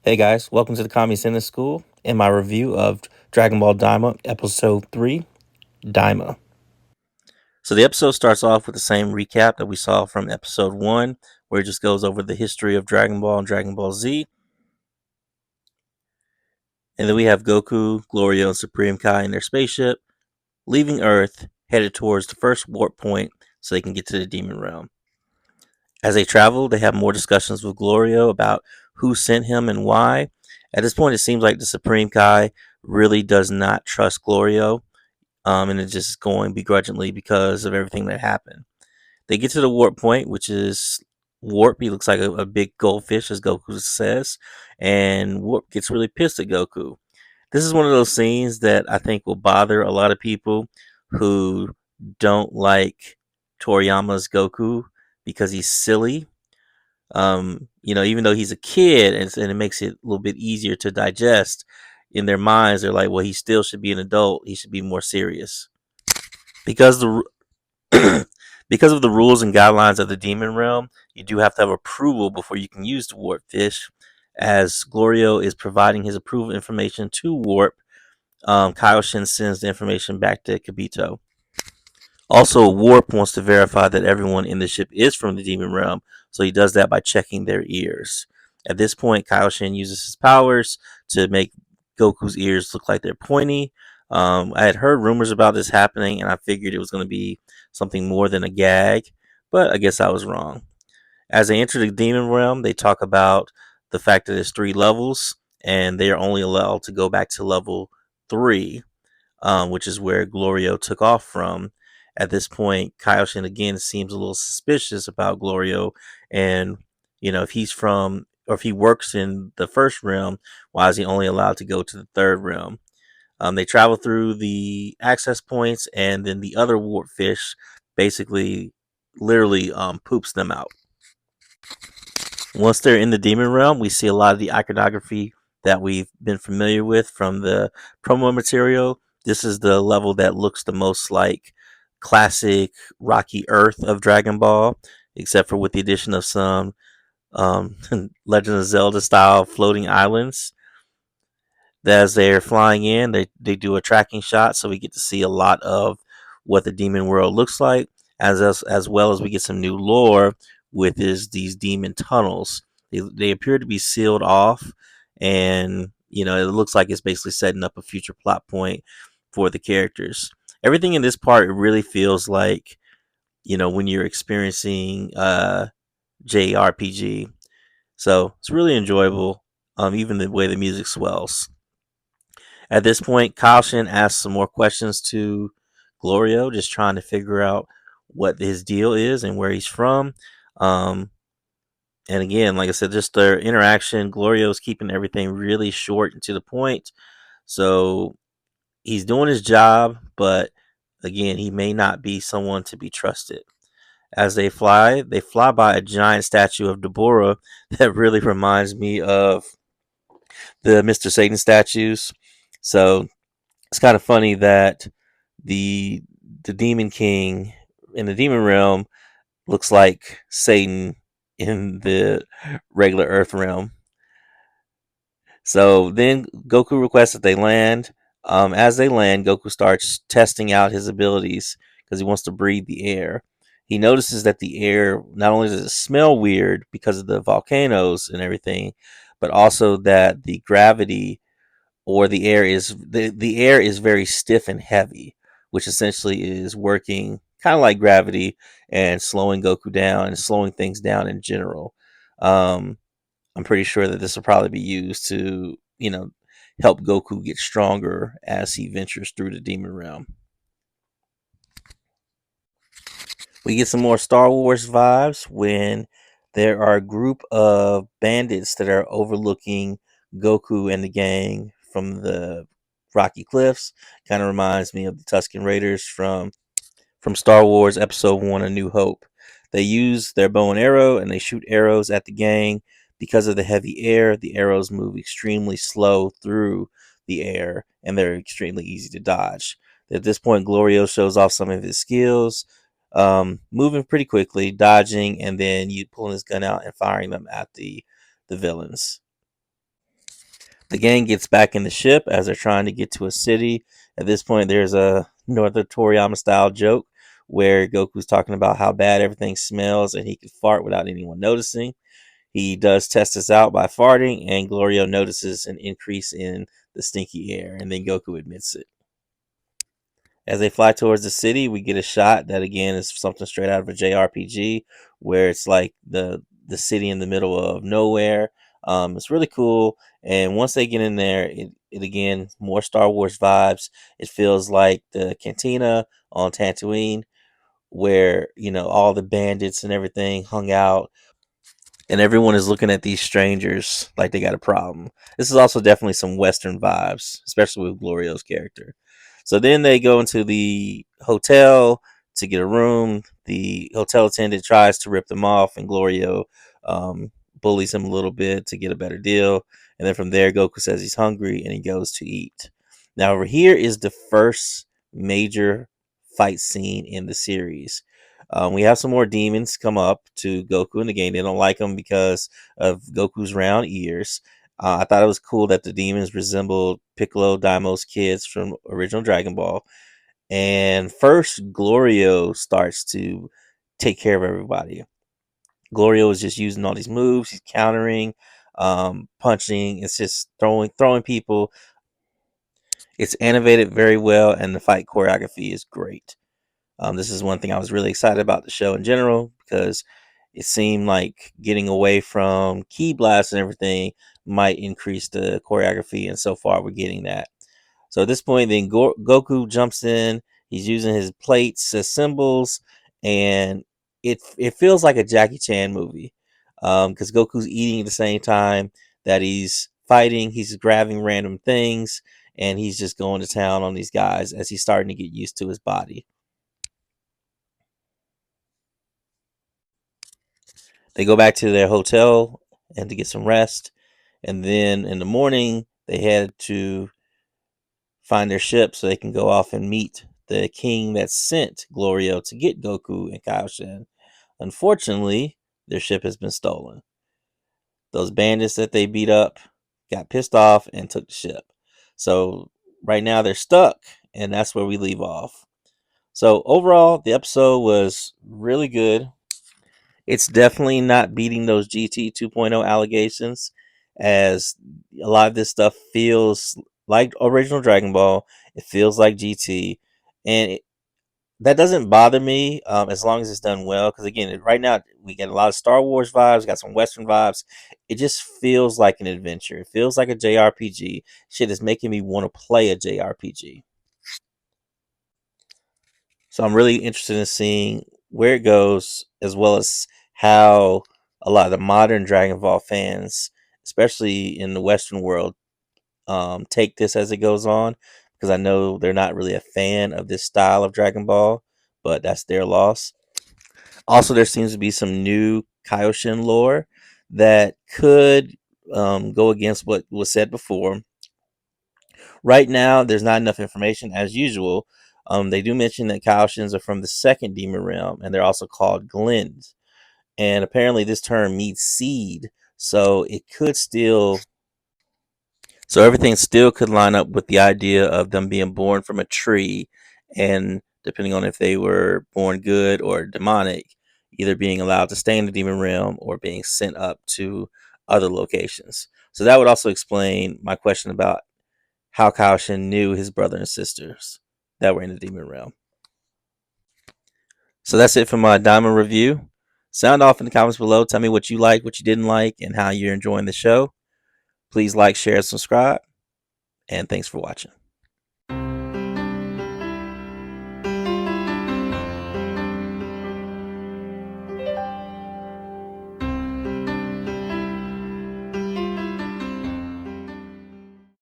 Hey guys, welcome to the KameSennin School and my review of Dragon Ball Daima, Episode 3, Daima. So the episode starts off with the same recap that we saw from Episode 1, where it just goes over the history of Dragon Ball and Dragon Ball Z. And then we have Goku, Glorio, and Supreme Kai in their spaceship, leaving Earth, headed towards the first warp point so they can get to the Demon Realm. As they travel, they have more discussions with Glorio about who sent him and why. At this point, it seems like the Supreme Kai really does not trust Glorio, and it's just going begrudgingly because of everything that happened. They get to the warp point, which is Warp. He looks like a big goldfish, as Goku says, and Warp gets really pissed at Goku. This is one of those scenes that I think will bother a lot of people who don't like Toriyama's Goku because he's silly. Even though he's a kid and it makes it a little bit easier to digest, in their minds, they're like, well, he still should be an adult. He should be more serious. Because the because of the rules and guidelines of the demon realm, you do have to have approval before you can use the warp fish. As Glorio is providing his approval information to Warp, Kaioshin sends the information back to Kibito. Also, Warp wants to verify that everyone in the ship is from the demon realm, so he does that by checking their ears. At this point, Kaioshin uses his powers to make Goku's ears look like they're pointy. I had heard rumors about this happening, and I figured it was going to be something more than a gag, but I guess I was wrong. As they enter the demon realm, they talk about the fact that there's 3 levels, and they are only allowed to go back to level 3, which is where Glorio took off from. At this point, Kaioshin again seems a little suspicious about Glorio, and if he's from or if he works in the first realm, why is he only allowed to go to the third realm? They travel through the access points, and then the other warp fish basically, literally, poops them out. Once they're in the demon realm, we see a lot of the iconography that we've been familiar with from the promo material. This is the level that looks the most like classic rocky earth of Dragon Ball, except for with the addition of some um, Legend of Zelda style floating islands. As they're flying in, they do a tracking shot, so we get to see a lot of what the demon world looks like, as well as we get some new lore with these demon tunnels. They appear to be sealed off, and it looks like it's basically setting up a future plot point for the characters. Everything in this part, it really feels like when you're experiencing JRPG. So it's really enjoyable. Even the way the music swells. At this point, Kalshin asks some more questions to Glorio, just trying to figure out what his deal is and where he's from. Um, and again, like I said, just their interaction, Glorio's keeping everything really short and to the point. So he's doing his job, but again, he may not be someone to be trusted. As they fly by a giant statue of Deborah that really reminds me of the Mr. Satan statues. So it's kind of funny that the the Demon King in the Demon Realm looks like Satan in the regular Earth realm. So then Goku requests that they land. As they land, Goku starts testing out his abilities because he wants to breathe the air. He notices that the air not only does it smell weird because of the volcanoes and everything, but also that the gravity or the air is very stiff and heavy, which essentially is working kind of like gravity and slowing Goku down and slowing things down in general. Um, I'm pretty sure that this will probably be used to help Goku get stronger as he ventures through the demon realm. We get some more Star Wars vibes when there are a group of bandits that are overlooking Goku and the gang from the Rocky Cliffs. Kind of reminds me of the Tusken Raiders from Star Wars Episode 1 A New Hope. They use their bow and arrow and they shoot arrows at the gang. Because of the heavy air, the arrows move extremely slow through the air and they're extremely easy to dodge. At this point, Glorio shows off some of his skills, moving pretty quickly, dodging, and then you pulling his gun out and firing them at the villains. The gang gets back in the ship as they're trying to get to a city. At this point, there's a Northern Toriyama style joke where Goku's talking about how bad everything smells and he can fart without anyone noticing. He does test this out by farting, and Glorio notices an increase in the stinky air, and then Goku admits it. As they fly towards the city, we get a shot that again is something straight out of a JRPG, where it's like the city in the middle of nowhere. It's really cool, and once they get in there, it again more Star Wars vibes. It feels like the cantina on Tatooine, where all the bandits and everything hung out, and everyone is looking at these strangers like they got a problem. This is also definitely some Western vibes, especially with Glorio's character. So then they go into the hotel to get a room. The hotel attendant tries to rip them off, and Glorio bullies him a little bit to get a better deal. And then from there, Goku says he's hungry and he goes to eat. Now, over here is the first major fight scene in the series. We have some more demons come up to Goku in the game. They don't like him because of Goku's round ears. I thought it was cool that the demons resembled Piccolo Daimo's kids from original Dragon Ball. And first, Glorio starts to take care of everybody. Glorio is just using all these moves. He's countering, punching. It's just throwing people. It's animated very well, and the fight choreography is great. This is one thing I was really excited about the show in general because it seemed like getting away from key blasts and everything might increase the choreography, and so far we're getting that. So at this point, then Goku jumps in. He's using his plates as symbols, and it feels like a Jackie Chan movie because Goku's eating at the same time that he's fighting. He's grabbing random things, and he's just going to town on these guys as he's starting to get used to his body. They go back to their hotel and to get some rest. And then in the morning, they head to find their ship so they can go off and meet the king that sent Glorio to get Goku and Kaoshin. Unfortunately, their ship has been stolen. Those bandits that they beat up got pissed off and took the ship. So right now they're stuck, and that's where we leave off. So overall, the episode was really good. It's definitely not beating those GT 2.0 allegations, as a lot of this stuff feels like original Dragon Ball. It feels like GT, and that doesn't bother me as long as it's done well. Because again, right now we get a lot of Star Wars vibes, got some Western vibes. It just feels like an adventure. It feels like a JRPG. Shit is making me want to play a JRPG. So I'm really interested in seeing where it goes, as well as how a lot of the modern Dragon Ball fans, especially in the Western world, take this as it goes on. Because I know they're not really a fan of this style of Dragon Ball, but that's their loss. Also, there seems to be some new Kaioshin lore that could go against what was said before. Right now, there's not enough information as usual. They do mention that Kaioshins are from the second demon realm, and they're also called Glens. And apparently, this term means seed, so it could still. So everything still could line up with the idea of them being born from a tree, and depending on if they were born good or demonic, either being allowed to stay in the demon realm or being sent up to other locations. So that would also explain my question about how Kaoshin knew his brother and sisters that were in the demon realm. So that's it for my Daima review. Sound off in the comments below. Tell me what you liked, what you didn't like, and how you're enjoying the show. Please like, share, and subscribe. And thanks for watching.